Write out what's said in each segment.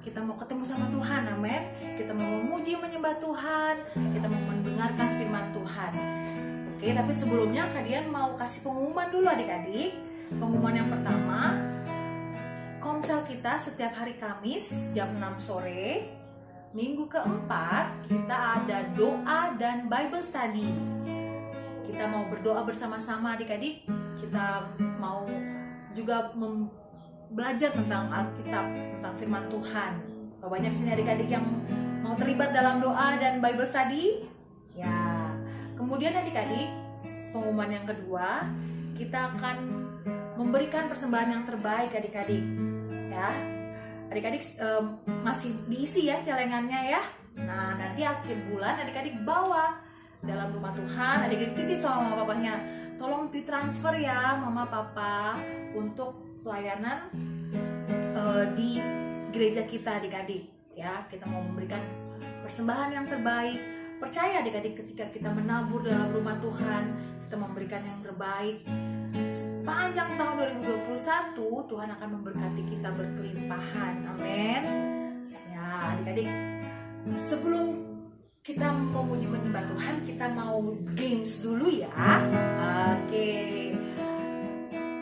kita mau ketemu sama Tuhan, amin. Kita mau memuji, menyembah Tuhan, kita mau mendengarkan firman Tuhan. Oke, tapi sebelumnya kalian mau kasih pengumuman dulu adik-adik. Pengumuman yang pertama, Komsel kita setiap hari Kamis jam 6 sore. Minggu keempat kita ada doa dan Bible study. Kita mau berdoa bersama-sama adik-adik. Kita mau juga belajar tentang Alkitab, tentang firman Tuhan. Banyak di sini adik-adik yang mau terlibat dalam doa dan Bible study. Ya, kemudian adik-adik, pengumuman yang kedua, kita akan memberikan persembahan yang terbaik adik-adik. Ya, adik-adik masih diisi ya celengannya ya. Nah, nanti akhir bulan adik-adik bawa dalam rumah Tuhan, adik-adik titip sama mama papanya. Tolong ditransfer ya mama papa untuk pelayanan di gereja kita adik-adik. Ya, kita mau memberikan persembahan yang terbaik. Percaya adik-adik, ketika kita menabur dalam rumah Tuhan, kita memberikan yang terbaik. Sepanjang tahun 2021 Tuhan akan memberkati kita berkelimpahan. Amin. Ya adik-adik, sebelum kita memuji menyembah Tuhan, kita mau games dulu ya. Oke.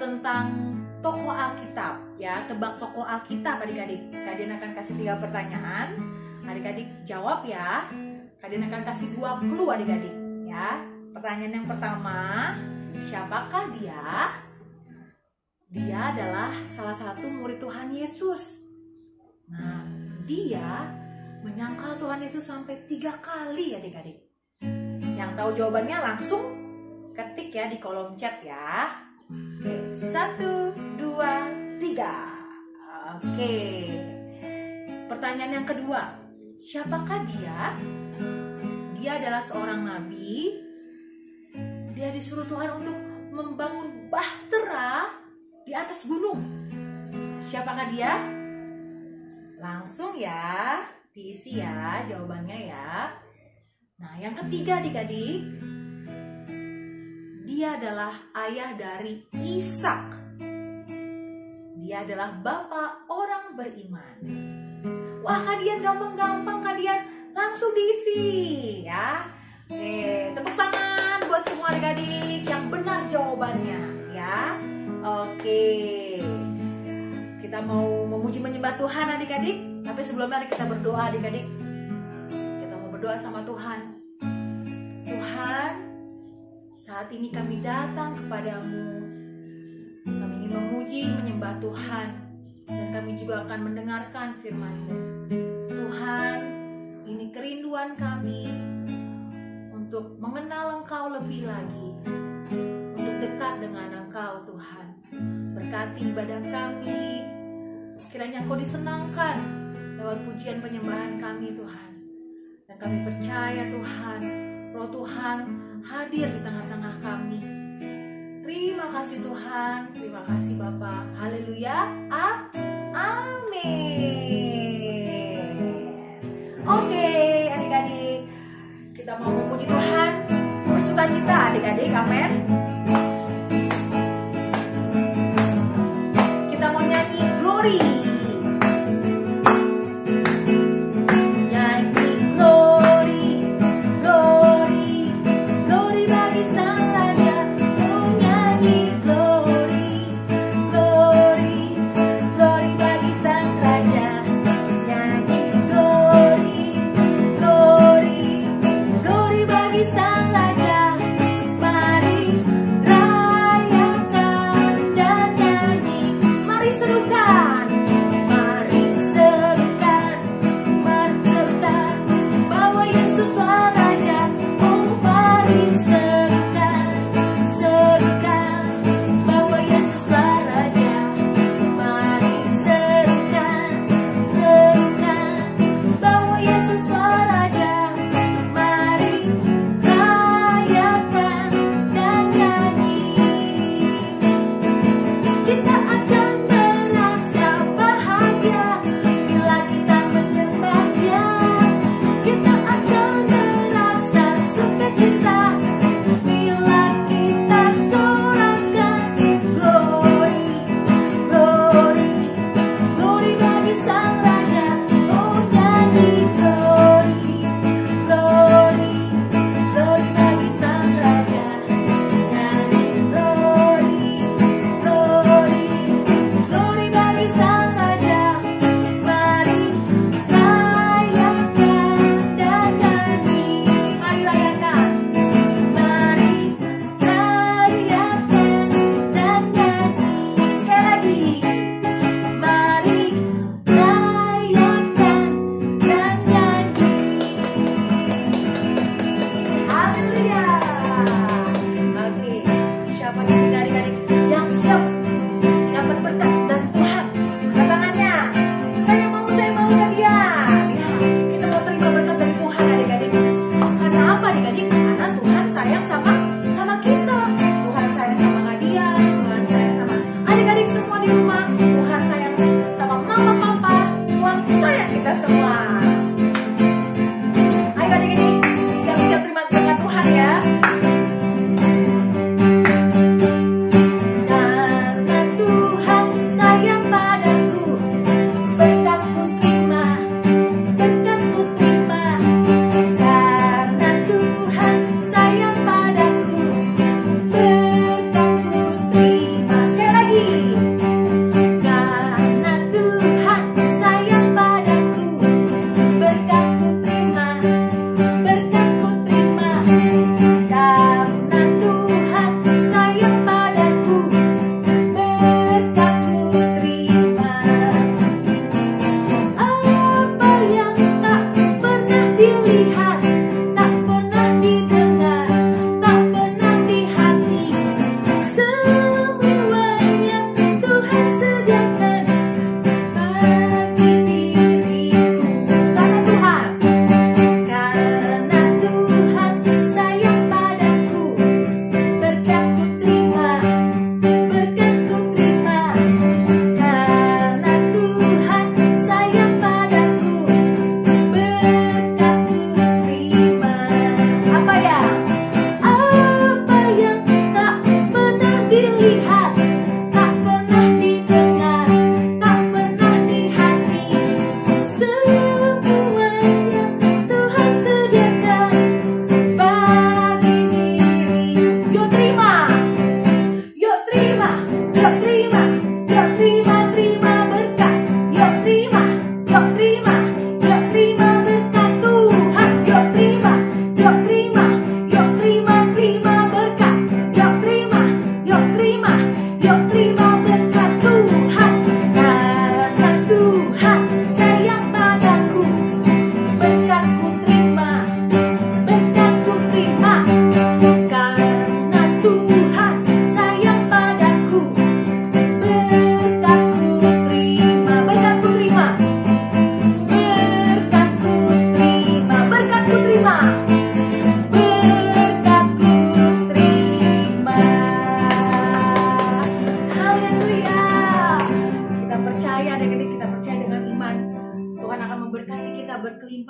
Tentang tokoh Alkitab ya, tebak tokoh Alkitab adik-adik. Kalian akan kasih 3 pertanyaan. Adik-adik jawab ya. Kalian akan kasih 2 clue adik-adik ya. Pertanyaan yang pertama, siapakah dia? Dia adalah salah satu murid Tuhan Yesus. Nah, dia menyangkal Tuhan Yesus sampai 3 kali adik-adik. Yang tahu jawabannya langsung ketik ya di kolom chat ya. Oke, 1, 2, 3. Oke. Pertanyaan yang kedua, siapakah dia? Dia adalah seorang nabi. Dia disuruh Tuhan untuk membangun bahtera di atas gunung. Siapakah dia? Langsung ya diisi ya jawabannya ya. Nah, yang ketiga adik-adik, dia adalah ayah dari Ishak. Dia adalah bapak orang beriman. Wah, kalian gampang-gampang, kalian langsung diisi ya. Oke, tepuk tangan buat semua adik-adik yang benar jawabannya ya. Oke, kita mau memuji menyembah Tuhan adik-adik. Tapi sebelumnya kita berdoa adik-adik. Kita mau berdoa sama Tuhan. Tuhan, saat ini kami datang kepadamu. Kami ingin memuji menyembah Tuhan. Dan kami juga akan mendengarkan firman-Mu. Tuhan, ini kerinduan kami untuk mengenal Engkau lebih lagi, untuk dekat dengan Engkau Tuhan. Berkati ibadah kami, kiranya Engkau disenangkan lewat pujian penyembahan kami Tuhan. Dan kami percaya Tuhan, Roh Tuhan hadir di tengah-tengah kami. Terima kasih Tuhan, terima kasih Bapa. Haleluya, amin. Oke adik-adik, kita mau memuji Tuhan, bersukacita adik-adik, amin. Kita mau nyanyi glory.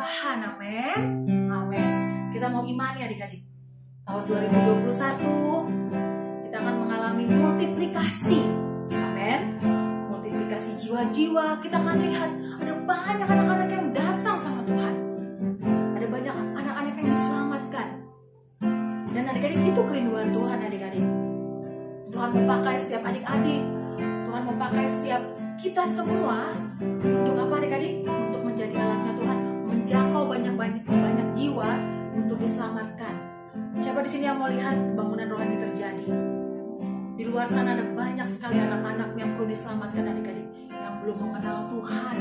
Tuhan. Amin. Amin. Kita mau imani adik-adik. Tahun 2021 kita akan mengalami multiplikasi. Amin. Multiplikasi jiwa-jiwa. Kita akan lihat ada banyak anak-anak yang datang sama Tuhan. Ada banyak anak-anak yang diselamatkan. Dan adik-adik, itu kerinduan Tuhan adik-adik. Tuhan mau pakai setiap adik-adik. Tuhan mau pakai setiap kita semua. Untuk apa adik-adik? Untuk menjadi alatnya Tuhan. Menjangkau banyak jiwa untuk diselamatkan. Siapa di sini yang mau lihat kebangunan rohani terjadi? Di luar sana ada banyak sekali anak-anak yang perlu diselamatkan adik-adik, yang belum mengenal Tuhan.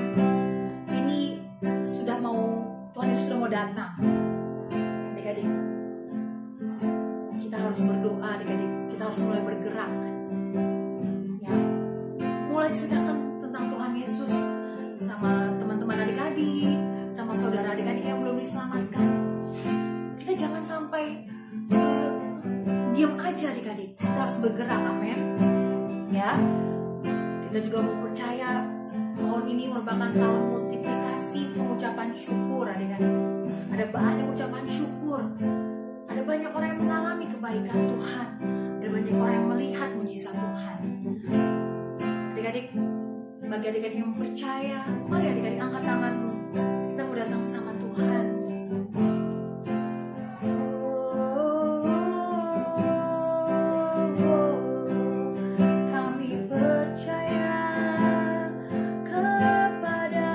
Ini Tuhan Yesus sudah mau datang. Adik-adik, kita harus berdoa adik-adik. Kita harus mulai bergerak. Ya, mulai ceritakan tentang Tuhan Yesus sama teman-teman adik-adik, sama saudara adik-adik yang belum diselamatkan. Kita jangan sampai diam aja adik-adik. Kita harus bergerak, amin. Ya, kita juga mau percaya tahun ini merupakan tahun multiplikasi pengucapan syukur adik-adik. Ada banyak ucapan syukur. Ada banyak orang yang mengalami kebaikan Tuhan. Ada banyak orang yang melihat mujizat Tuhan. Adik-adik, bagi adik-adik yang percaya, mari adik-adik angkat tanganmu. Kita mau datang sama Tuhan. Kami datang kepada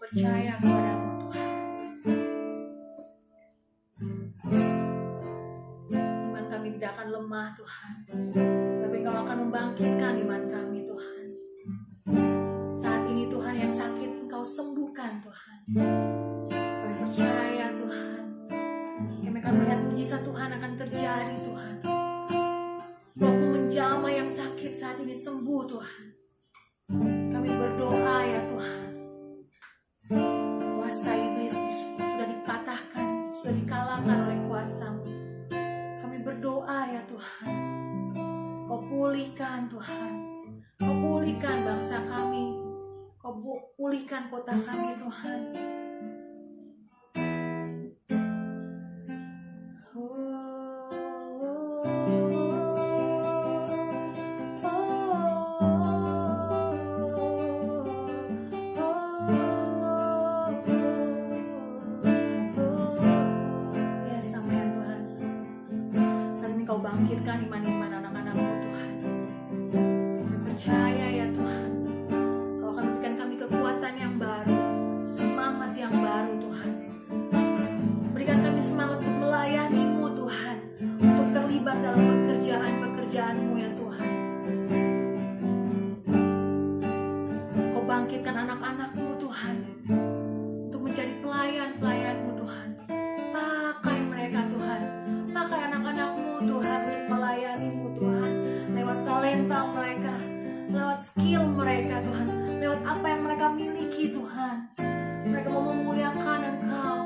percaya kepada-Mu Tuhan. Iman kami tidak akan lemah Tuhan, tapi Engkau akan membangkitkan iman kami Tuhan. Saat ini Tuhan, yang sakit Engkau sembuhkan Tuhan. Kami percaya Tuhan, kami akan melihat mujizat Tuhan akan terjadi Tuhan. Rohmu menjamah yang sakit saat ini sembuh Tuhan. Kami berdoa ya Tuhan, kuasa iblis sudah dipatahkan, sudah dikalahkan oleh kuasa-Mu. Kami berdoa ya Tuhan, Kau pulihkan Tuhan, Kau pulihkan bangsa kami, Kau pulihkan kota kami Tuhan. Bangkitkan iman-iman anak-anak-Mu Tuhan. Kami percaya ya Tuhan, Kau akan berikan kami kekuatan yang baru, semangat yang baru Tuhan. Berikan kami semangat untuk melayani-Mu Tuhan, untuk terlibat dalam pekerjaan-pekerjaan-Mu ya Tuhan. Kau bangkitkan anak-anak-Mu Tuhan, untuk menjadi pelayan-pelayan-Mu Tuhan. Pakai mereka Tuhan, pakai anak-anak-Mu Tuhan untuk melayani-Mu Tuhan, lewat talenta mereka, lewat skill mereka Tuhan, lewat apa yang mereka miliki Tuhan. Mereka mau memuliakan Engkau,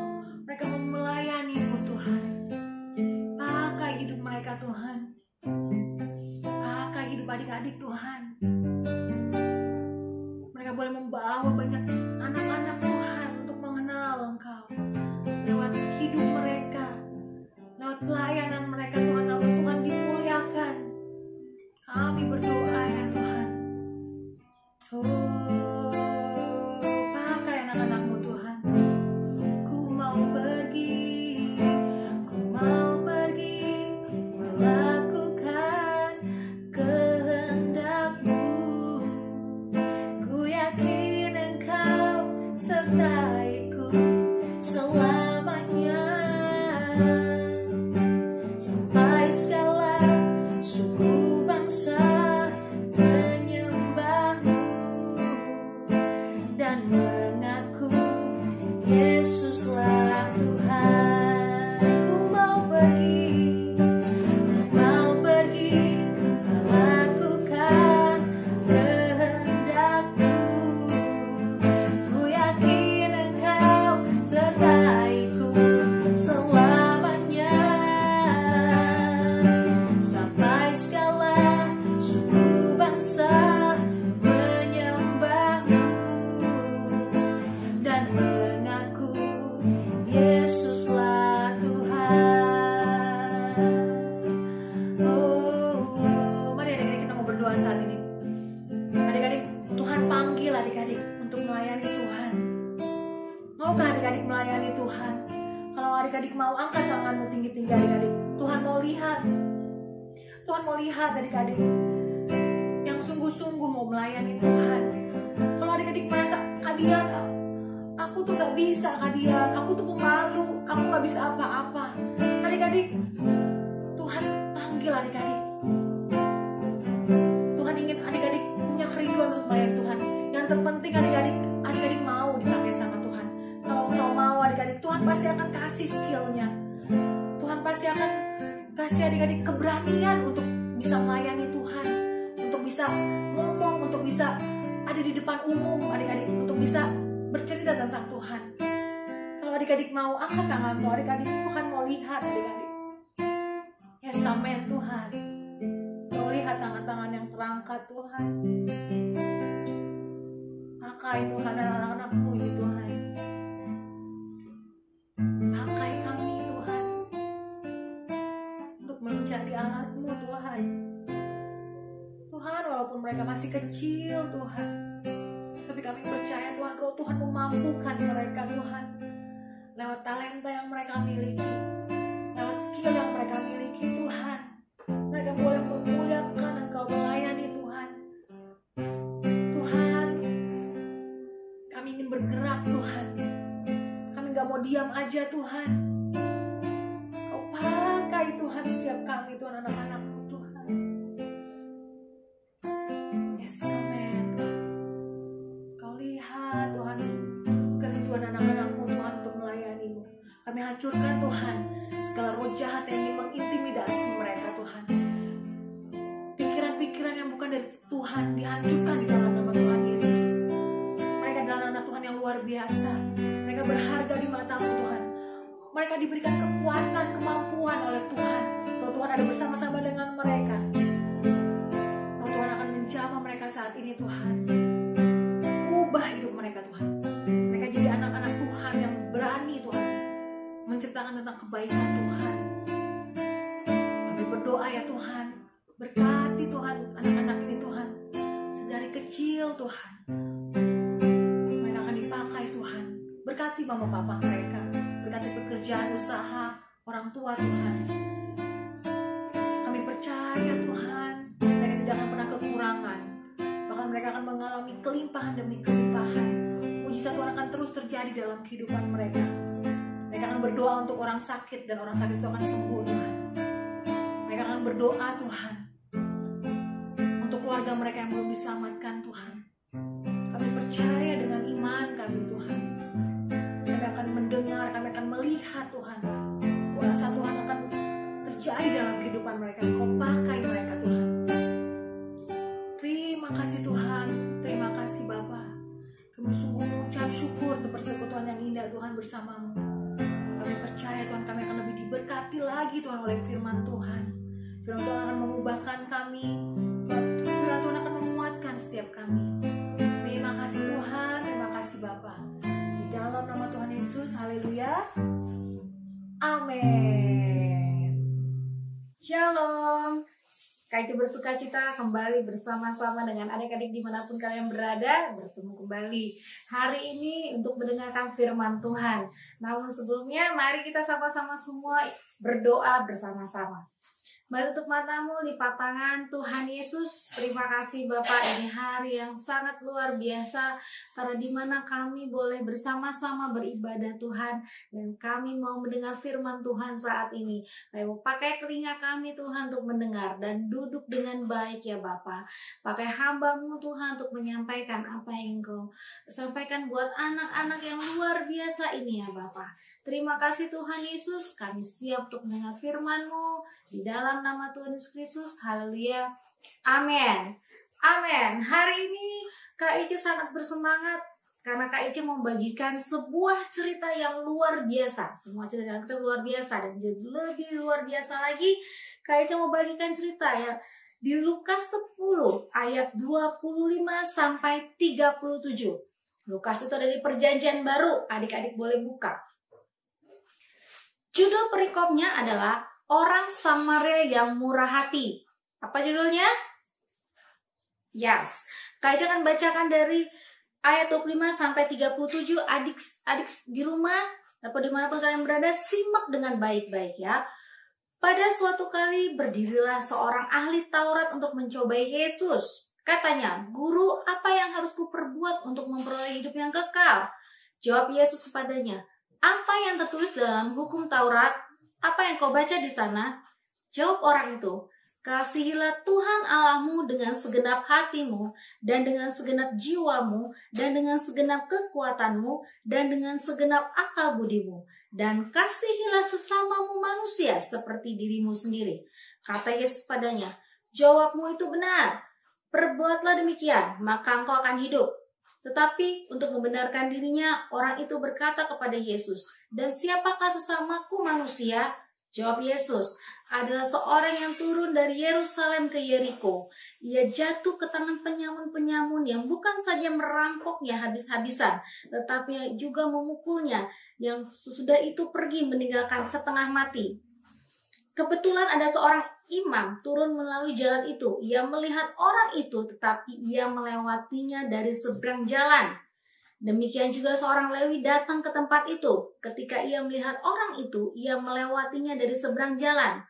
mereka mau melayani-Mu Tuhan. Pakai hidup mereka Tuhan, pakai hidup adik-adik Tuhan. Mereka boleh membawa banyak anak-anak Tuhan untuk mengenal Engkau lewat hidup mereka, lewat pelayanan mereka Tuhan. Nama Tuhan dimuliakan. Kami berdoa ya Tuhan, pakai anak-anak-Mu Tuhan. Ku mau pergi melakukan kehendak-Mu. Ku yakin Engkau sertaiku selamanya. Sampai segala suku bangsa menyembah-Mu dan mengaku Yesuslah Tuhan. Ku mau pergi melakukan kehendak-Mu. Ku yakin Engkau sertaiku selamanya. Sampai segala suku bangsa menyembah-Mu dan mengaku Yesuslah Tuhan. Mari adik-adik kita mau berdoa saat ini. Adik-adik, Tuhan panggil adik-adik untuk melayani Tuhan. Maukah adik-adik melayani Tuhan? Kalau adik-adik mau, angkat tanganmu tinggi-tinggi adik-adik. Tuhan mau lihat. Tuhan mau lihat adik-adik yang sungguh-sungguh mau melayani Tuhan. Kalau adik-adik merasa, Kadian, aku tuh gak bisa Kadian, aku tuh pemalu, aku gak bisa apa-apa. Adik-adik, Tuhan panggil adik-adik. Tuhan ingin adik-adik punya kerinduan untuk melayani Tuhan. Yang terpenting adik-adik mau dipakai sama Tuhan. Kalau engkau mau adik-adik, Tuhan pasti akan kasih skillnya. Tuhan pasti akan kasih adik-adik keberanian untuk bisa melayani Tuhan, untuk bisa ngomong, untuk bisa ada di depan umum adik-adik, untuk bisa bercerita tentang Tuhan. Kalau adik-adik mau, angkat tanganmu adik-adik. Tuhan mau lihat adik-adik. Yes, amen Tuhan. Mau lihat tangan-tangan yang terangkat Tuhan. Pakai Tuhan anak-anak-Mu ini Tuhan. Pakai kami Tuhan untuk menjadi alat-Mu Tuhan. Tuhan, walaupun mereka masih kecil Tuhan, tapi kami percaya Tuhan, Roh Tuhan memampukan mereka Tuhan. Lewat talenta yang mereka miliki, lewat skill yang mereka miliki Tuhan, mereka boleh memuliakan Engkau, melayani Tuhan. Tuhan, kami ingin bergerak Tuhan diam aja Tuhan. Kau pakai Tuhan setiap kami Tuhan, anak-anak-Mu Tuhan. Yes, amen Tuhan. Kau lihat Tuhan kerinduan anak-anak-Mu Tuhan untuk melayani-Mu. Kami hancurkan Tuhan segala roh jahat yang ingin mengintimidasi mereka Tuhan. Pikiran-pikiran yang bukan dari Tuhan dihancurkan di dalam nama Tuhan Yesus. Mereka adalah anak Tuhan yang luar biasa. Mereka berharga di mata-Mu Tuhan. Mereka diberikan kekuatan, kemampuan oleh Tuhan. Roh Tuhan ada bersama-sama dengan mereka. Roh Tuhan akan menjamah mereka saat ini Tuhan. Ubah hidup mereka Tuhan. Mereka jadi anak-anak Tuhan yang berani Tuhan menceritakan tentang kebaikan Tuhan. Kami berdoa ya Tuhan, berkati Tuhan anak-anak ini Tuhan. Sedari kecil Tuhan, mereka akan dipakai Tuhan. Berkati mama papa mereka, berkati pekerjaan usaha orang tua Tuhan. Kami percaya Tuhan, mereka tidak akan pernah kekurangan. Bahkan mereka akan mengalami kelimpahan demi kelimpahan. Mujizat Tuhan akan terus terjadi dalam kehidupan mereka. Mereka akan berdoa untuk orang sakit dan orang sakit itu akan sembuh Tuhan. Mereka akan berdoa Tuhan untuk keluarga mereka yang belum diselamatkan Tuhan. Kami percaya dengan iman kami Tuhan. Kami akan mendengar, kami akan melihat Tuhan. Kuasa Tuhan akan terjadi dalam kehidupan mereka. Kau pakai mereka Tuhan. Terima kasih Tuhan. Terima kasih Bapa. Kami sungguh mengucap syukur untuk persekutuan yang indah Tuhan bersama-Mu. Kami percaya Tuhan, kami akan lebih diberkati lagi Tuhan oleh firman Tuhan. Firman Tuhan akan mengubahkan kami. Firman Tuhan akan menguatkan setiap kami. Terima kasih Tuhan, terima kasih Bapa. Di dalam nama Tuhan Yesus, haleluya. Amin. Shalom. Kak Ica bersuka cita kembali bersama-sama dengan adik-adik dimanapun kalian berada, bertemu kembali hari ini untuk mendengarkan firman Tuhan. Namun sebelumnya mari kita sama-sama semua berdoa bersama-sama. Mari tutup matamu, lipat tangan. Tuhan Yesus, terima kasih Bapak, ini hari yang sangat luar biasa karena dimana kami boleh bersama-sama beribadah Tuhan, dan kami mau mendengar firman Tuhan saat ini. Kami mau pakai telinga kami Tuhan untuk mendengar dan duduk dengan baik ya Bapak. Pakai hamba-Mu Tuhan untuk menyampaikan apa yang Engkau sampaikan buat anak-anak yang luar biasa ini ya Bapak. Terima kasih Tuhan Yesus, kami siap untuk mendengar firman-Mu di dalam nama Tuhan Yesus Kristus. Haleluya. Amin. Amin. Hari ini Kak Ica sangat bersemangat karena Kak Ica membagikan sebuah cerita yang luar biasa. Semua cerita kita luar biasa, dan jadi lebih luar biasa lagi Kak Ica mau bagikan cerita ya di Lukas 10 ayat 25 sampai 37. Lukas itu ada di Perjanjian Baru. Adik-adik boleh buka. Judul perikopnya adalah Orang Samaria yang Murah Hati. Apa judulnya? Yes. Kak Ica akan bacakan dari ayat 25 sampai 37. Adik di rumah atau dimanapun kalian berada, simak dengan baik-baik ya. Pada suatu kali berdirilah seorang ahli Taurat untuk mencobai Yesus. Katanya, "Guru, apa yang harus kuperbuat untuk memperoleh hidup yang kekal?" Jawab Yesus kepadanya, "Apa yang tertulis dalam hukum Taurat? Apa yang kau baca di sana?" Jawab orang itu, "Kasihilah Tuhan Allahmu dengan segenap hatimu, dan dengan segenap jiwamu, dan dengan segenap kekuatanmu, dan dengan segenap akal budimu. Dan kasihilah sesamamu manusia seperti dirimu sendiri." Kata Yesus padanya, "Jawabmu itu benar. Perbuatlah demikian, maka engkau akan hidup." Tetapi untuk membenarkan dirinya, orang itu berkata kepada Yesus, "Dan siapakah sesamaku manusia?" Jawab Yesus, "Adalah seorang yang turun dari Yerusalem ke Yeriko. Ia jatuh ke tangan penyamun-penyamun yang bukan saja merampoknya habis-habisan, tetapi juga memukulnya, yang sesudah itu pergi meninggalkan setengah mati. Kebetulan ada seorang imam turun melalui jalan itu. Ia melihat orang itu, tetapi ia melewatinya dari seberang jalan. Demikian juga seorang Lewi datang ke tempat itu. Ketika ia melihat orang itu, ia melewatinya dari seberang jalan.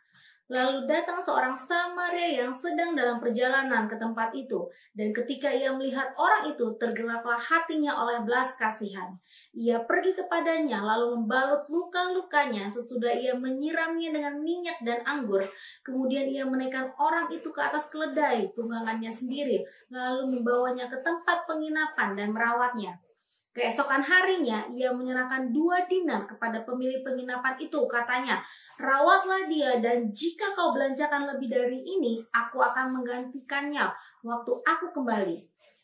Lalu datang seorang Samaria yang sedang dalam perjalanan ke tempat itu. Dan ketika ia melihat orang itu, tergeraklah hatinya oleh belas kasihan. Ia pergi kepadanya, lalu membalut luka-lukanya sesudah ia menyiramnya dengan minyak dan anggur. Kemudian ia menaikkan orang itu ke atas keledai tunggangannya sendiri, lalu membawanya ke tempat penginapan dan merawatnya. Keesokan harinya, ia menyerahkan 2 dinar kepada pemilik penginapan itu. Katanya, rawatlah dia, dan jika kau belanjakan lebih dari ini, aku akan menggantikannya waktu aku kembali.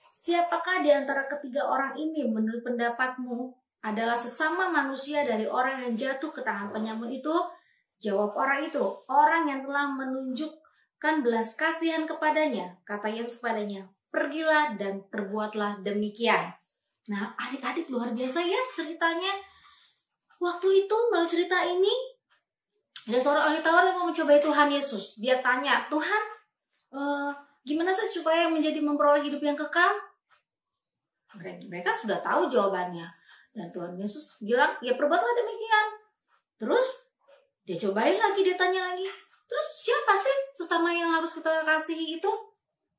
Siapakah di antara ketiga orang ini menurut pendapatmu adalah sesama manusia dari orang yang jatuh ke tangan penyamun itu? Jawab orang itu, orang yang telah menunjukkan belas kasihan kepadanya. Kata Yesus padanya, pergilah dan perbuatlah demikian. Nah, adik-adik luar biasa ya ceritanya. Waktu itu melalui cerita ini, ada seorang ahli Taurat yang mau mencobai Tuhan Yesus. Dia tanya, Tuhan, gimana sih supaya memperoleh hidup yang kekal? Mereka sudah tahu jawabannya. Dan Tuhan Yesus bilang, ya perbuatlah demikian. Terus, dia cobain lagi, dia tanya lagi. Terus siapa sih sesama yang harus kita kasihi itu?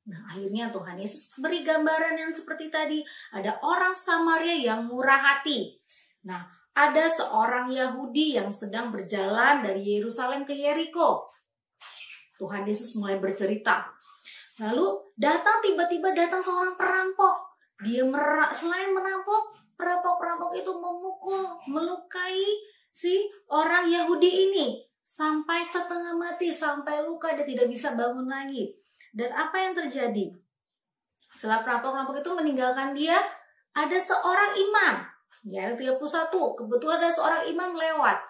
Nah, akhirnya Tuhan Yesus beri gambaran yang seperti tadi. Ada orang Samaria yang murah hati. Nah, ada seorang Yahudi yang sedang berjalan dari Yerusalem ke Yeriko. Tuhan Yesus mulai bercerita. Lalu tiba-tiba datang seorang perampok. Dia selain merampok, perampok itu memukul, melukai si orang Yahudi ini. Sampai setengah mati, sampai luka, dia tidak bisa bangun lagi. Dan apa yang terjadi? Setelah perampok-perampok itu meninggalkan dia, ada seorang imam. Ya, 31. Kebetulan ada seorang imam lewat.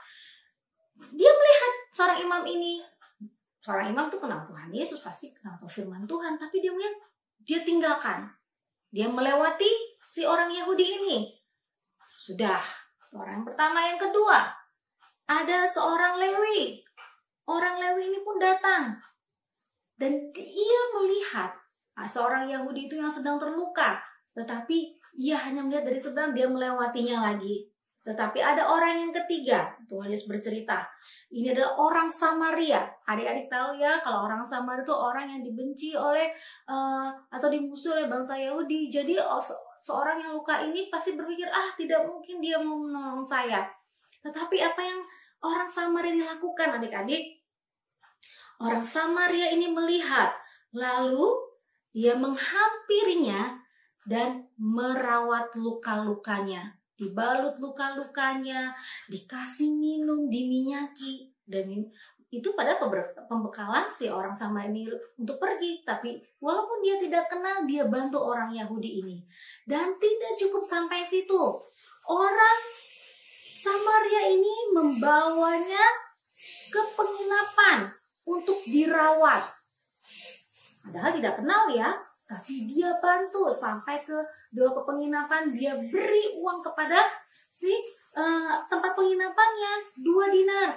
Dia melihat seorang imam ini. Seorang imam itu kenal Tuhan Yesus, pasti kenal firman Tuhan. Tapi dia melihat, dia tinggalkan. Dia melewati si orang Yahudi ini. Sudah. Orang yang pertama, yang kedua. Ada seorang Lewi. Orang Lewi ini pun datang. Dan dia melihat seorang Yahudi itu yang sedang terluka. Tetapi ia hanya melihat dari seberang, dia melewatinya lagi. Tetapi ada orang yang ketiga. Tuhan Yesus bercerita. Ini adalah orang Samaria. Adik-adik tahu ya, kalau orang Samaria itu orang yang dibenci oleh atau dimusuhi oleh bangsa Yahudi. Jadi seorang yang luka ini pasti berpikir, tidak mungkin dia mau menolong saya. Tetapi apa yang orang Samaria dilakukan, adik-adik? Orang Samaria ini melihat, lalu dia menghampirinya dan merawat luka-lukanya. Dibalut luka-lukanya, dikasih minum, diminyaki. Dan itu pada pembekalan si orang Samaria ini untuk pergi. Tapi walaupun dia tidak kenal, dia bantu orang Yahudi ini. Dan tidak cukup sampai situ. Orang Samaria ini membawanya ke penginapan untuk dirawat. Padahal tidak kenal ya, tapi dia bantu sampai ke penginapan. Dia beri uang kepada si tempat penginapannya 2 dinar.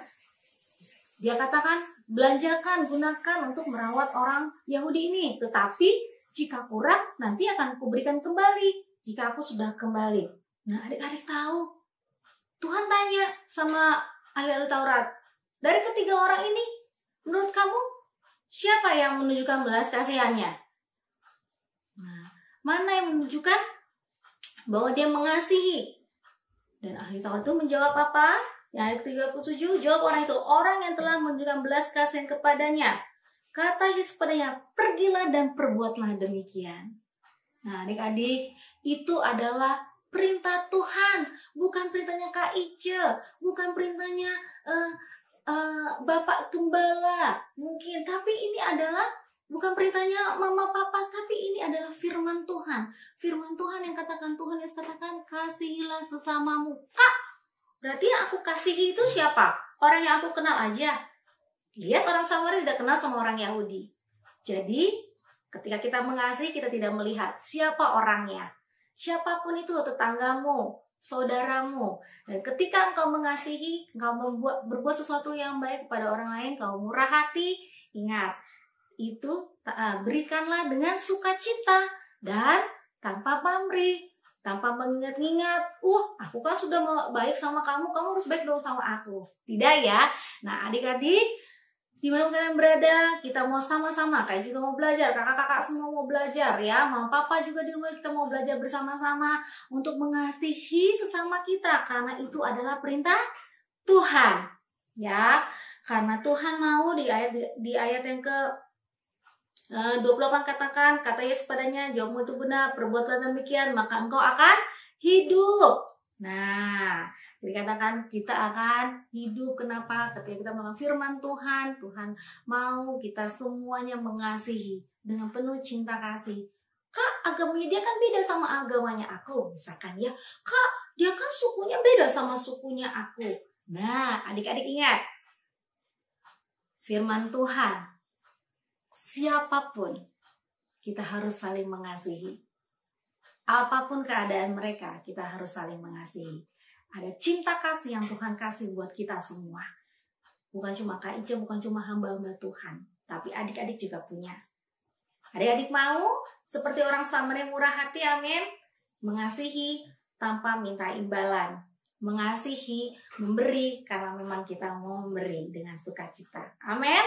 Dia katakan, belanjakan, gunakan untuk merawat orang Yahudi ini. Tetapi jika kurang, nanti akan kuberikan kembali jika aku sudah kembali. Nah, adik-adik tahu, Tuhan tanya sama ahli Taurat, dari ketiga orang ini, menurut kamu, siapa yang menunjukkan belas kasihannya? Nah, mana yang menunjukkan bahwa dia mengasihi? Dan ahli Taurat itu menjawab apa? Yang ayat 37, jawab orang itu, orang yang telah menunjukkan belas kasihan kepadanya. Kata Yesus padanya, pergilah dan perbuatlah demikian. Nah, adik-adik, itu adalah perintah Tuhan, bukan perintahnya Kak Ice, bukan perintahnya Bapak Gembala mungkin, tapi ini adalah bukan perintahnya Mama Papa, tapi ini adalah firman Tuhan. Firman Tuhan yang katakan, Tuhan Yesus katakan, kasihilah sesamamu. Kak, berarti yang aku kasihi itu siapa? Orang yang aku kenal aja. Lihat, orang Samaria tidak kenal sama orang Yahudi. Jadi ketika kita mengasihi, kita tidak melihat siapa orangnya. Siapapun itu, tetanggamu, saudaramu. Dan ketika engkau mengasihi, engkau berbuat sesuatu yang baik kepada orang lain, engkau murah hati, ingat, itu berikanlah dengan sukacita dan tanpa pamrih, tanpa mengingat-ingat, aku kan sudah baik sama kamu, kamu harus baik dong sama aku. Tidak ya. Nah, adik-adik, Dimanapun kalian berada, kita mau sama-sama. Kak juga mau belajar, kakak-kakak semua mau belajar ya. Mama papa juga di rumah kita mau belajar bersama-sama untuk mengasihi sesama kita, karena itu adalah perintah Tuhan. Ya, karena Tuhan mau di ayat yang ke 28 katakan, kata Yesus padanya, jawabmu itu benar, perbuatlah demikian, maka engkau akan hidup. Nah, dikatakan kita akan hidup. Kenapa? Ketika kita melakukan firman Tuhan, Tuhan mau kita semuanya mengasihi dengan penuh cinta kasih. Kak, agamanya dia kan beda sama agamanya aku, misalkan ya. Kak, dia kan sukunya beda sama sukunya aku. Nah, adik-adik ingat, firman Tuhan, siapapun kita harus saling mengasihi. Apapun keadaan mereka, kita harus saling mengasihi. Ada cinta kasih yang Tuhan kasih buat kita semua. Bukan cuma Kak Ica, bukan cuma hamba-hamba Tuhan, tapi adik-adik juga punya. Adik-adik mau seperti orang Samaria murah hati, amin. Mengasihi tanpa minta imbalan. Mengasihi, memberi, karena memang kita mau memberi dengan sukacita. Amin.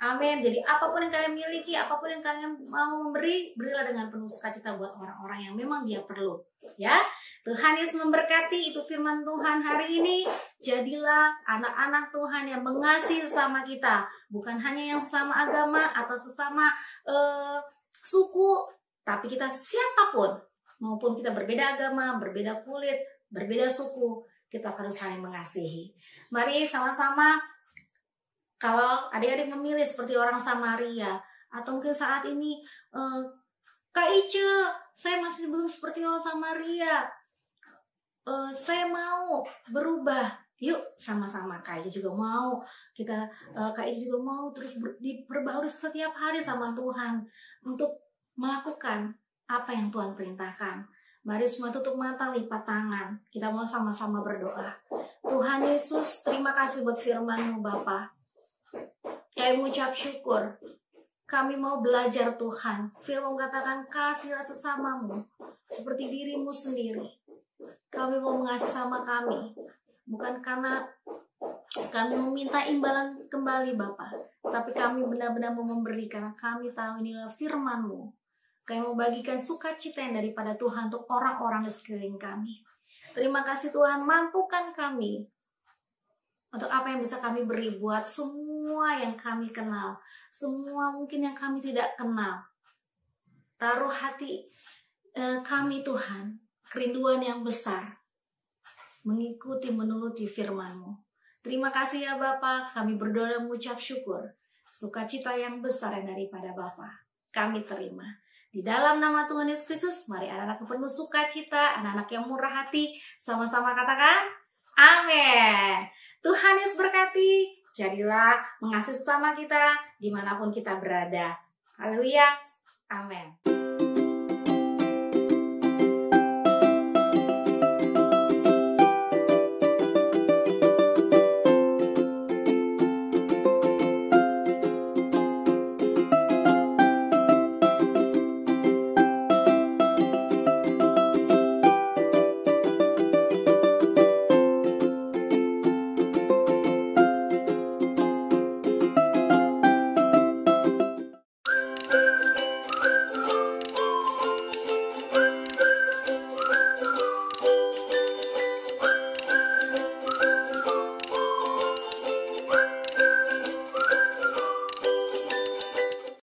Amin. Jadi apapun yang kalian miliki, apapun yang kalian mau memberi, berilah dengan penuh sukacita buat orang-orang yang memang dia perlu. Ya, Tuhan Yesus memberkati. Itu firman Tuhan hari ini. Jadilah anak-anak Tuhan yang mengasihi sesama kita, bukan hanya yang sesama agama atau sesama suku, tapi kita siapapun, maupun kita berbeda agama, berbeda kulit, berbeda suku, kita harus saling mengasihi. Mari sama-sama. Kalau adik-adik memilih seperti orang Samaria, atau mungkin saat ini, Kak Ica, saya masih belum seperti orang Samaria, saya mau berubah. Yuk sama-sama, Kak Ica juga mau. Kak Ica juga mau terus diperbaharui setiap hari sama Tuhan untuk melakukan apa yang Tuhan perintahkan. Mari semua tutup mata, lipat tangan. Kita mau sama-sama berdoa. Tuhan Yesus, terima kasih buat firman-Mu, Bapa. Kami mengucap syukur. Kami mau belajar Tuhan. Firman katakan, kasihlah sesamamu seperti dirimu sendiri. Kami mau mengasihi sama kami. Bukan karena kami meminta imbalan kembali, Bapa, tapi kami benar-benar mau memberi karena kami tahu inilah firman-Mu. Kami mau bagikan sukacita yang daripada Tuhan untuk orang-orang di sekeliling kami. Terima kasih Tuhan, mampukan kami untuk apa yang bisa kami beri buat semua yang kami kenal, semua mungkin yang kami tidak kenal. Taruh hati kami Tuhan, kerinduan yang besar, mengikuti, menuruti firman-Mu. Terima kasih ya Bapa, kami berdoa dan mengucap syukur. Sukacita yang besar yang daripada Bapa, kami terima. Di dalam nama Tuhan Yesus Kristus, mari anak-anak penuh sukacita, anak-anak yang murah hati, sama-sama katakan, amin. Tuhan Yesus berkati, jadilah mengasihi sesama kita dimanapun kita berada. Haleluya, amin.